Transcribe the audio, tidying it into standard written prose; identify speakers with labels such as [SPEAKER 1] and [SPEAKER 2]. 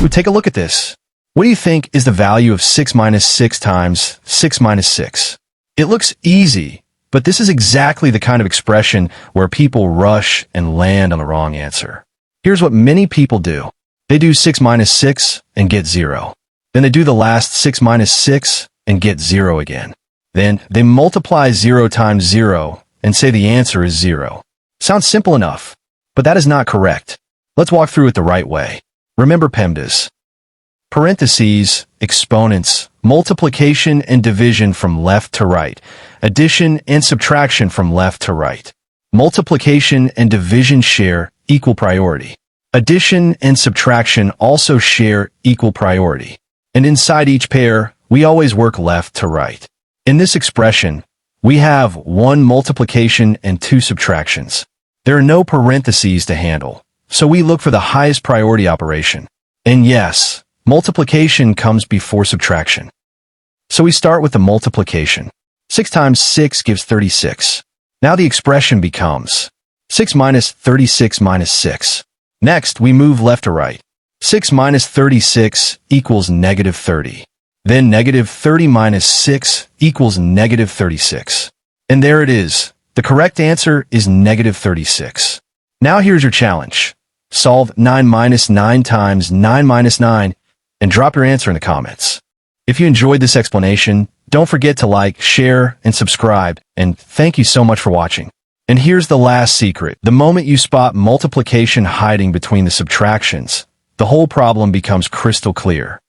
[SPEAKER 1] Ooh, take a look at this. What do you think is the value of 6 minus 6 times 6 minus 6? It looks easy, but this is exactly the kind of expression where people rush and land on the wrong answer. Here's what many people do. They do 6 minus 6 and get 0. Then they do the last 6 minus 6 and get 0 again. Then they multiply 0 times 0 and say the answer is 0. Sounds simple enough, but that is not correct. Let's walk through it the right way. Remember PEMDAS. Parentheses, exponents, multiplication and division from left to right, addition and subtraction from left to right. Multiplication and division share equal priority. Addition and subtraction also share equal priority. And inside each pair, we always work left to right. In this expression, we have 1 multiplication and 2 subtractions. There are no parentheses to handle, so we look for the highest priority operation. And yes, multiplication comes before subtraction. So we start with the multiplication. 6 times 6 gives 36. Now the expression becomes 6 minus 36 minus 6. Next, we move left to right. 6 minus 36 equals negative 30. Then negative 30 minus 6 equals negative 36. And there it is. The correct answer is negative 36. Now here's your challenge. Solve 9 minus 9 times 9 minus 9 and drop your answer in the comments. If you enjoyed this explanation, don't forget to like, share, and subscribe, and thank you so much for watching. And here's the last secret. The moment you spot multiplication hiding between the subtractions, the whole problem becomes crystal clear.